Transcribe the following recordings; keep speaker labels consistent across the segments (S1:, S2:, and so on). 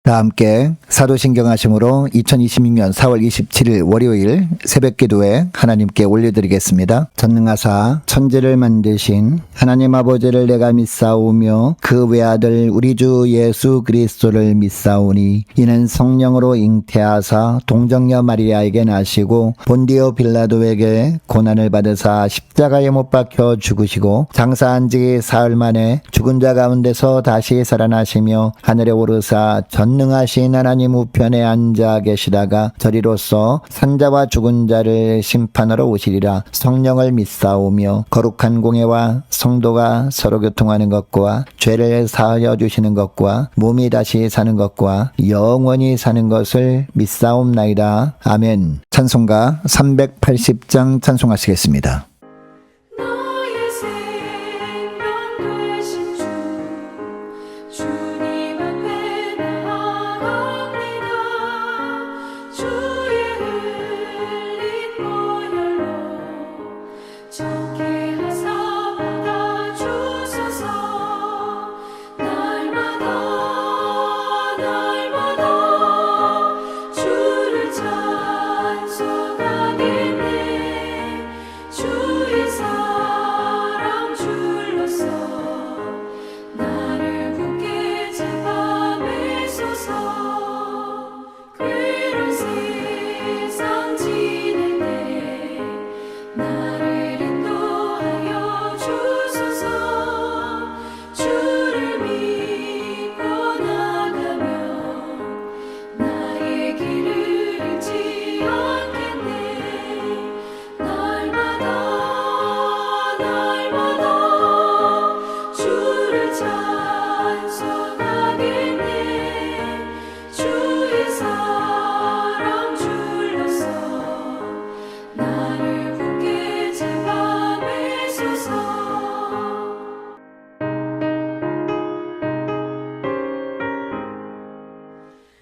S1: 다 함께 사도신경 하심으로 2026년 4월 27일 월요일 새벽기도에 하나님께 올려드리겠습니다. 전능하사 천지를 만드신 하나님 아버지를 내가 믿사오며 그 외아들 우리 주 예수 그리스도를 믿사오니 이는 성령으로 잉태하사 동정녀 마리아에게 나시고 본디오 빌라도에게 고난을 받으사 십자가에 못 박혀 죽으시고 장사한 지 사흘 만에 죽은 자 가운데서 다시 살아나시며 하늘에 오르사 전능하신 하나님 우편에 앉아 계시다가 저리로서 산자와 죽은 자를 심판하러 오시리라. 성령을 믿사오며 거룩한 공예와 성도가 서로 교통하는 것과 죄를 사하여 주시는 것과 몸이 다시 사는 것과 영원히 사는 것을 믿사옵나이다. 아멘. 찬송가 380장 찬송하시겠습니다.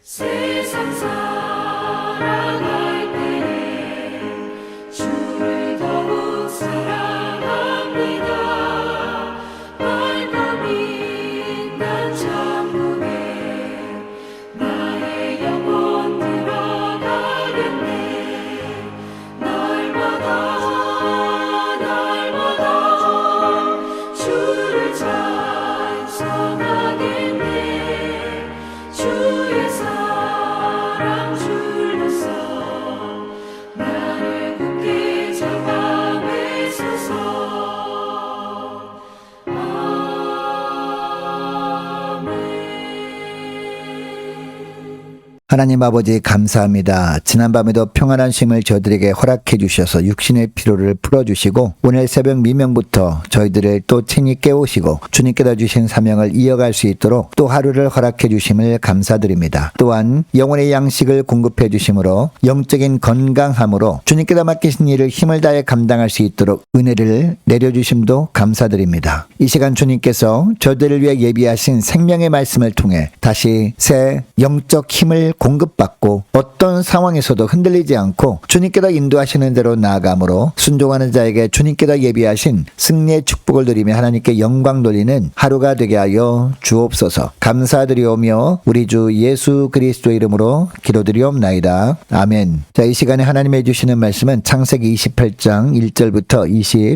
S2: 세상 살아갈 때 주를 더욱 사랑합니다. 밝고 빛난 천국에 나의 영혼 들어가겠네. 날마다 주를 찬송하겠네. 주의 사랑 줄로서 나를 굳게 잡아 매소서.
S1: 하나님 아버지 감사합니다. 지난밤에도 평안한 쉼을 저희들에게 허락해 주셔서 육신의 피로를 풀어주시고 오늘 새벽 미명부터 저희들을 또 친히 깨우시고 주님께서 주신 사명을 이어갈 수 있도록 또 하루를 허락해 주심을 감사드립니다. 또한 영혼의 양식을 공급해 주심으로 영적인 건강함으로 주님께서 맡기신 일을 힘을 다해 감당할 수 있도록 은혜를 내려주심도 감사드립니다. 이 시간 주님께서 저희들을 위해 예비하신 생명의 말씀을 통해 다시 새 영적 힘을 공급받고 어떤 상황에서도 흔들리지 않고 주님께서 인도하시는 대로 나아감으로 순종하는 자에게 주님께서 예비하신 승리의 축복을 누리며 하나님께 영광 돌리는 하루가 되게 하여 주옵소서. 감사드리오며 우리 주 예수 그리스도의 이름으로 기도드리옵나이다. 아멘. 자, 이 시간에 하나님이 주시는 말씀은 창세기 28장 1절부터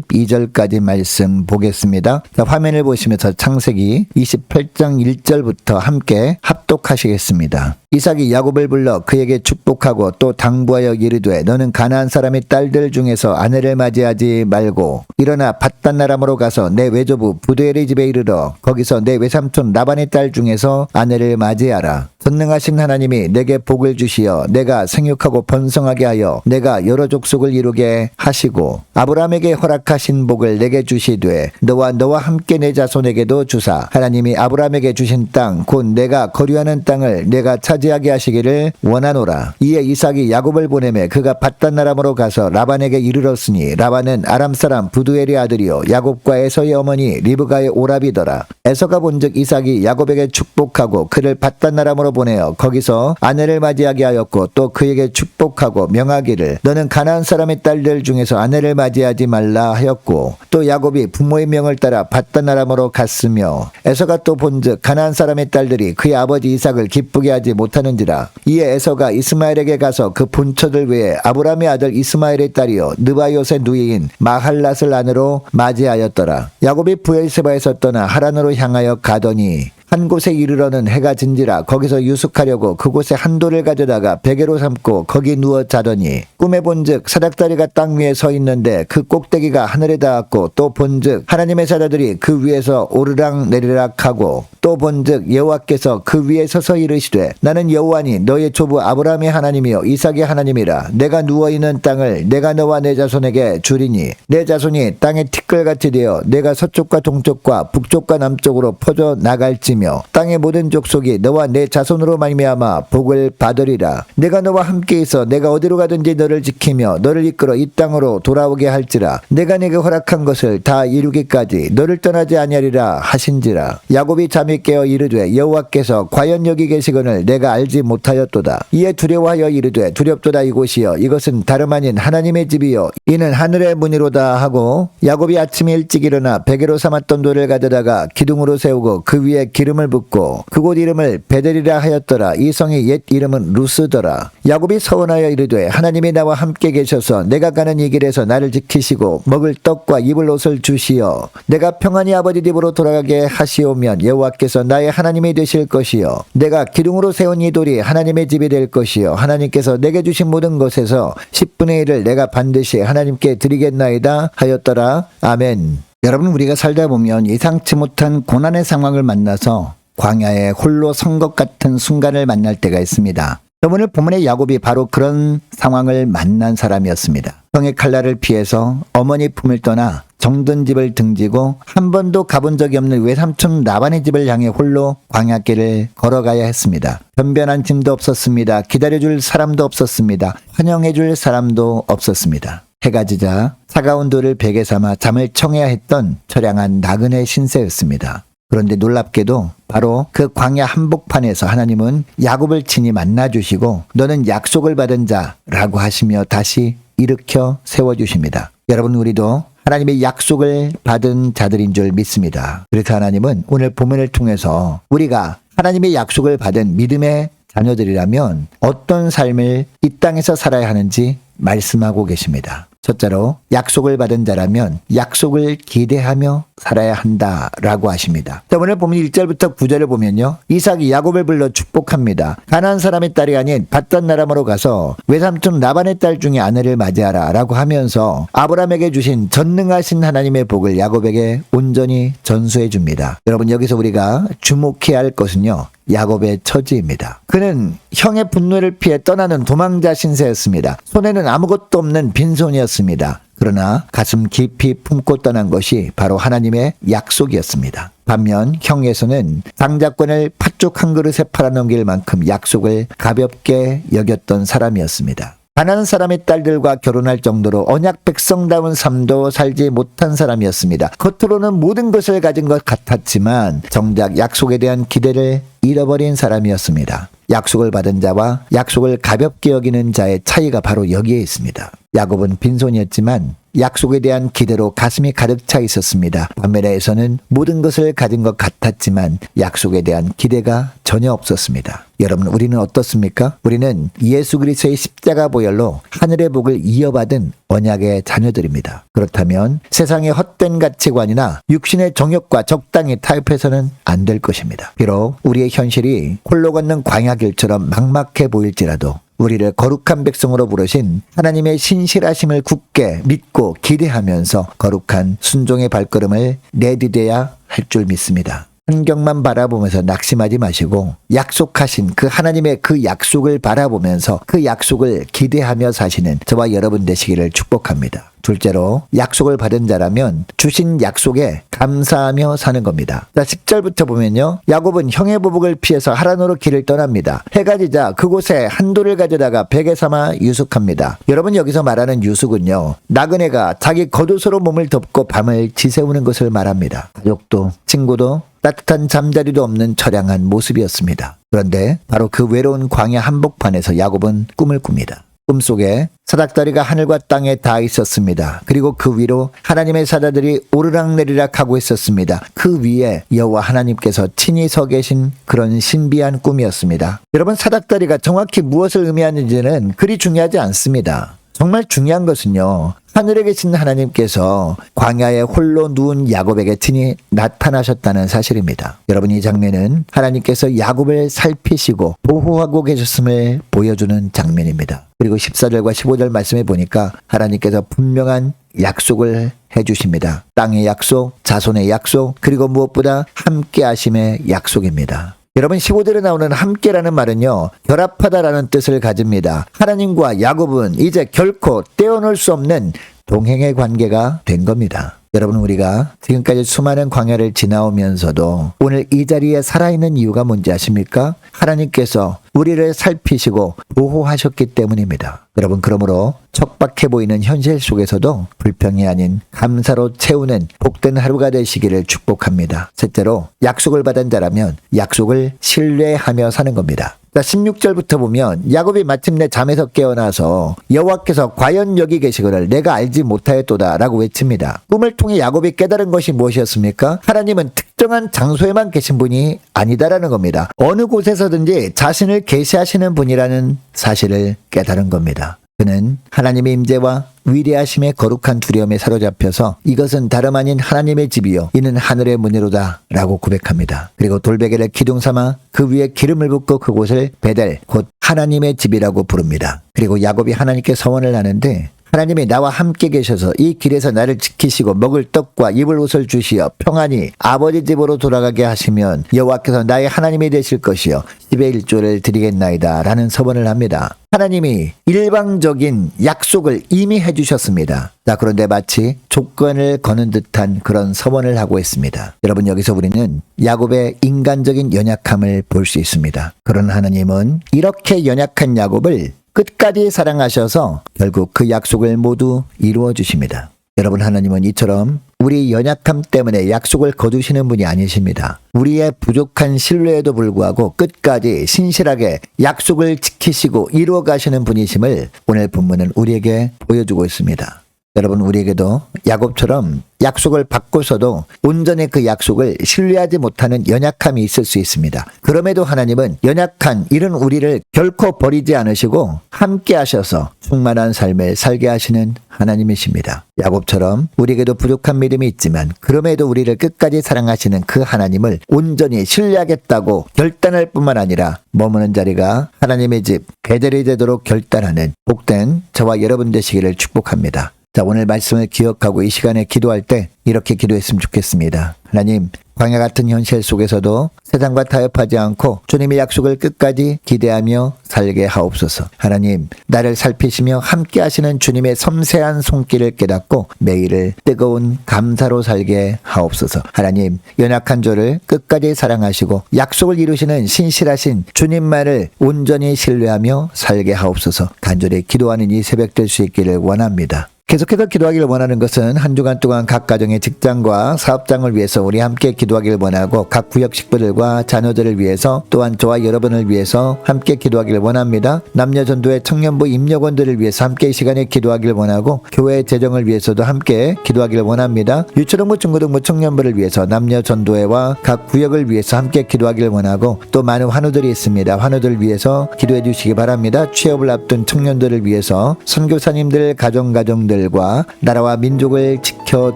S1: 22절까지 말씀 보겠습니다. 자, 화면을 보시면서 창세기 28장 1절부터 함께 합독하시겠습니다. 이삭이 야곱을 불러 그에게 축복하고 또 당부하여 이르되 너는 가나안 사람의 딸들 중에서 아내를 맞이하지 말고 일어나 밧단나람으로 가서 내 외조부 부두엘의 집에 이르러 거기서 내 외삼촌 라반의 딸 중에서 아내를 맞이하라. 전능하신 하나님이 내게 복을 주시어 내가 생육하고 번성하게 하여 내가 여러 족속을 이루게 하시고 아브라함에게 허락하신 복을 내게 주시되 너와 함께 내 자손에게도 주사 하나님이 아브라함에게 주신 땅 곧 내가 거류하는 땅을 내가 찾아 맞이하게 하시기를 원하노라. 이에 이삭이 야곱을 보내매 그가 밧단 아람으로 가서 라반에게 이르렀으니 라반은 아람 사람 부두엘의 아들이요 야곱과 에서의 어머니 리브가의 오라비더라. 에서가 본즉 이삭이 야곱에게 축복하고 그를 밧단 아람으로 보내어 거기서 아내를 맞이하게 하였고 또 그에게 축복하고 명하기를 너는 가나안 사람의 딸들 중에서 아내를 맞이하지 말라 하였고 또 야곱이 부모의 명을 따라 밧단 아람으로 갔으며 에서가 또 본즉 가나안 사람의 딸들이 그의 아버지 이삭을 기쁘게 하지 못하는지라. 이에 에서가 이스마엘에게 가서 그 본처들 외에 아브람의 아들 이스마엘의 딸이요 느바이옷의 누이인 마할랏을 아내로 맞이하였더라. 야곱이 부엘세바에서 떠나 하란으로 향하여 가더니 한 곳에 이르러는 해가 진지라 거기서 유숙하려고 그곳에 한 돌을 가져다가 베개로 삼고 거기 누워 자더니 꿈에 본즉 사닥다리가 땅 위에 서 있는데 그 꼭대기가 하늘에 닿았고 또 본즉 하나님의 사자들이 그 위에서 오르락 내리락 하고 또 본즉 여호와께서 그 위에 서서 이르시되 나는 여호와니 너의 조부 아브라함의 하나님이요 이삭의 하나님이라. 내가 누워있는 땅을 내가 너와 내 자손에게 주리니 내 자손이 땅의 티끌같이 되어 내가 서쪽과 동쪽과 북쪽과 남쪽으로 퍼져 나갈지며 땅의 모든 족속이 너와 내 자손으로 말미암아 복을 받으리라. 내가 너와 함께 있어 내가 어디로 가든지 너를 지키며 너를 이끌어 이 땅으로 돌아오게 할지라. 내가 네게 허락한 것을 다 이루기까지 너를 떠나지 아니하리라 하신지라. 야곱이 잠이 깨어 이르되 여호와께서 과연 여기 계시거늘 내가 알지 못하였도다. 이에 두려워하여 이르되 두렵도다 이곳이여 이것은 다름 아닌 하나님의 집이요 이는 하늘의 문이로다 하고 야곱이 아침에 일찍 일어나 베개로 삼았던 돌을 가져다가 기둥으로 세우고 그 위에 기름을 붓고 그곳 이름을 베델이라 하였더라. 이 성의 옛 이름은 루스더라. 야곱이 서원하여 이르되 하나님이 나와 함께 계셔서 내가 가는 이 길에서 나를 지키시고 먹을 떡과 입을 옷을 주시어 내가 평안히 아버지 집으로 돌아가게 하시오면 여호와께서 나의 하나님이 되실 것이요 내가 기둥으로 세운 이 돌이 하나님의 집이 될 것이요 하나님께서 내게 주신 모든 것에서 10분의 1을 내가 반드시 하나님께 드리겠나이다 하였더라. 아멘. 여러분, 우리가 살다 보면 예상치 못한 고난의 상황을 만나서 광야에 홀로 선 것 같은 순간을 만날 때가 있습니다. 오늘 본문의 야곱이 바로 그런 상황을 만난 사람이었습니다. 형의 칼날을 피해서 어머니 품을 떠나 정든 집을 등지고 한 번도 가본 적이 없는 외삼촌 라반의 집을 향해 홀로 광야길을 걸어가야 했습니다. 변변한 짐도 없었습니다. 기다려줄 사람도 없었습니다. 환영해줄 사람도 없었습니다. 해가 지자 차가운 돌을 베개 삼아 잠을 청해야 했던 처량한 나그네 신세였습니다. 그런데 놀랍게도 바로 그 광야 한복판에서 하나님은 야곱을 친히 만나주시고 너는 약속을 받은 자라고 하시며 다시 일으켜 세워주십니다. 여러분, 우리도 하나님의 약속을 받은 자들인 줄 믿습니다. 그래서 하나님은 오늘 본문을 통해서 우리가 하나님의 약속을 받은 믿음의 자녀들이라면 어떤 삶을 이 땅에서 살아야 하는지 말씀하고 계십니다. 첫째로 약속을 받은 자라면 약속을 기대하며 살아야 한다라고 하십니다. 자, 오늘 보면 1절부터 9절을 보면요. 이삭이 야곱을 불러 축복합니다. 가나안 사람의 딸이 아닌 밧단 아람으로 가서 외삼촌 라반의 딸 중에 아내를 맞이하라 라고 하면서 아브라함에게 주신 전능하신 하나님의 복을 야곱에게 온전히 전수해 줍니다. 여러분, 여기서 우리가 주목해야 할 것은요. 야곱의 처지입니다. 그는 형의 분노를 피해 떠나는 도망자 신세였습니다. 손에는 아무것도 없는 빈손이었습니다. 그러나 가슴 깊이 품고 떠난 것이 바로 하나님의 약속이었습니다. 반면 형에서는 장자권을 팥죽 한 그릇에 팔아넘길 만큼 약속을 가볍게 여겼던 사람이었습니다. 가나안 사람의 딸들과 결혼할 정도로 언약 백성다운 삶도 살지 못한 사람이었습니다. 겉으로는 모든 것을 가진 것 같았지만 정작 약속에 대한 기대를 잃어버린 사람이었습니다. 약속을 받은 자와 약속을 가볍게 여기는 자의 차이가 바로 여기에 있습니다. 야곱은 빈손이었지만 약속에 대한 기대로 가슴이 가득 차 있었습니다. 반면에 에서는 모든 것을 가진 것 같았지만 약속에 대한 기대가 전혀 없었습니다. 여러분, 우리는 어떻습니까? 우리는 예수 그리스도의 십자가 보혈로 하늘의 복을 이어받은 언약의 자녀들입니다. 그렇다면 세상의 헛된 가치관이나 육신의 정욕과 적당히 타협해서는 안 될 것입니다. 비록 우리의 현실이 홀로 걷는 광야길처럼 막막해 보일지라도 우리를 거룩한 백성으로 부르신 하나님의 신실하심을 굳게 믿고 기대하면서 거룩한 순종의 발걸음을 내디뎌야 할 줄 믿습니다. 환경만 바라보면서 낙심하지 마시고 약속하신 그 하나님의 그 약속을 바라보면서 그 약속을 기대하며 사시는 저와 여러분 되시기를 축복합니다. 둘째로 약속을 받은 자라면 주신 약속에 감사하며 사는 겁니다. 자, 10절부터 보면요. 야곱은 형의 보복을 피해서 하란으로 길을 떠납니다. 해가 지자 그곳에 한 돌을 가져다가 베개 삼아 유숙합니다. 여러분, 여기서 말하는 유숙은요, 나그네가 자기 겉옷으로 몸을 덮고 밤을 지새우는 것을 말합니다. 가족도 친구도 따뜻한 잠자리도 없는 처량한 모습이었습니다. 그런데 바로 그 외로운 광야 한복판에서 야곱은 꿈을 꿉니다. 꿈속에 사닥다리가 하늘과 땅에 닿아 있었습니다. 그리고 그 위로 하나님의 사자들이 오르락내리락 하고 있었습니다. 그 위에 여호와 하나님께서 친히 서 계신 그런 신비한 꿈이었습니다. 여러분, 사닥다리가 정확히 무엇을 의미하는지는 그리 중요하지 않습니다. 정말 중요한 것은요, 하늘에 계신 하나님께서 광야에 홀로 누운 야곱에게 친히 나타나셨다는 사실입니다. 여러분, 이 장면은 하나님께서 야곱을 살피시고 보호하고 계셨음을 보여주는 장면입니다. 그리고 14절과 15절 말씀해 보니까 하나님께서 분명한 약속을 해주십니다. 땅의 약속, 자손의 약속, 그리고 무엇보다 함께 하심의 약속입니다. 여러분, 15절에 나오는 함께라는 말은요, 결합하다라는 뜻을 가집니다. 하나님과 야곱은 이제 결코 떼어놓을 수 없는 동행의 관계가 된 겁니다. 여러분, 우리가 지금까지 수많은 광야를 지나오면서도 오늘 이 자리에 살아있는 이유가 뭔지 아십니까? 하나님께서 우리를 살피시고 보호하셨기 때문입니다. 여러분, 그러므로 척박해 보이는 현실 속에서도 불평이 아닌 감사로 채우는 복된 하루가 되시기를 축복합니다. 셋째로, 약속을 받은 자라면 약속을 신뢰하며 사는 겁니다. 자, 16절부터 보면 야곱이 마침내 잠에서 깨어나서 여호와께서 과연 여기 계시거늘 내가 알지 못하였도다 라고 외칩니다. 꿈을 통해 야곱이 깨달은 것이 무엇이었습니까? 하나님은 특정한 장소에만 계신 분이 아니다라는 겁니다. 어느 곳에서든지 자신을 계시하시는 분이라는 사실을 깨달은 겁니다. 그는 하나님의 임재와 위대하심의 거룩한 두려움에 사로잡혀서 이것은 다름 아닌 하나님의 집이요 이는 하늘의 문이로다 라고 고백합니다. 그리고 돌베개를 기둥 삼아 그 위에 기름을 붓고 그곳을 베델 곧 하나님의 집이라고 부릅니다. 그리고 야곱이 하나님께 서원을 하는데, 하나님이 나와 함께 계셔서 이 길에서 나를 지키시고 먹을 떡과 입을 옷을 주시어 평안히 아버지 집으로 돌아가게 하시면 여호와께서 나의 하나님이 되실 것이요 10의 1조를 드리겠나이다 라는 서원을 합니다. 하나님이 일방적인 약속을 이미 해주셨습니다. 자, 그런데 마치 조건을 거는 듯한 그런 서원을 하고 있습니다. 여러분, 여기서 우리는 야곱의 인간적인 연약함을 볼 수 있습니다. 그런 하나님은 이렇게 연약한 야곱을 끝까지 사랑하셔서 결국 그 약속을 모두 이루어 주십니다. 여러분, 하나님은 이처럼 우리 연약함 때문에 약속을 거두시는 분이 아니십니다. 우리의 부족한 신뢰에도 불구하고 끝까지 신실하게 약속을 지키시고 이루어 가시는 분이심을 오늘 본문은 우리에게 보여주고 있습니다. 여러분, 우리에게도 야곱처럼 약속을 받고서도 온전히 그 약속을 신뢰하지 못하는 연약함이 있을 수 있습니다. 그럼에도 하나님은 연약한 이런 우리를 결코 버리지 않으시고 함께 하셔서 충만한 삶을 살게 하시는 하나님이십니다. 야곱처럼 우리에게도 부족한 믿음이 있지만 그럼에도 우리를 끝까지 사랑하시는 그 하나님을 온전히 신뢰하겠다고 결단할 뿐만 아니라 머무는 자리가 하나님의 집 베델이 되도록 결단하는 복된 저와 여러분 되시기를 축복합니다. 자, 오늘 말씀을 기억하고 이 시간에 기도할 때 이렇게 기도했으면 좋겠습니다. 하나님, 광야 같은 현실 속에서도 세상과 타협하지 않고 주님의 약속을 끝까지 기대하며 살게 하옵소서. 하나님, 나를 살피시며 함께 하시는 주님의 섬세한 손길을 깨닫고 매일을 뜨거운 감사로 살게 하옵소서. 하나님, 연약한 저를 끝까지 사랑하시고 약속을 이루시는 신실하신 주님만을 온전히 신뢰하며 살게 하옵소서. 간절히 기도하는 이 새벽 될 수 있기를 원합니다. 계속해서 기도하기를 원하는 것은 한 주간 동안 각 가정의 직장과 사업장을 위해서 우리 함께 기도하기를 원하고 각 구역 식구들과 자녀들을 위해서 또한 저와 여러분을 위해서 함께 기도하기를 원합니다. 남녀전도회 청년부 임력원들을 위해서 함께 이 시간에 기도하기를 원하고 교회 재정을 위해서도 함께 기도하기를 원합니다. 유초등부 중고등부 청년부를 위해서 남녀전도회와 각 구역을 위해서 함께 기도하기를 원하고 또 많은 환우들이 있습니다. 환우들을 위해서 기도해 주시기 바랍니다. 취업을 앞둔 청년들을 위해서 선교사님들 가정들 과 나라와 민족을 지켜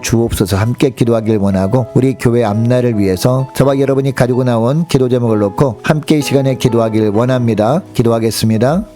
S1: 주옵소서. 함께 기도하길 원하고 우리 교회 앞날을 위해서 저와 여러분이 가지고 나온 기도 제목을 놓고 함께 이 시간에 기도하길 원합니다. 기도하겠습니다.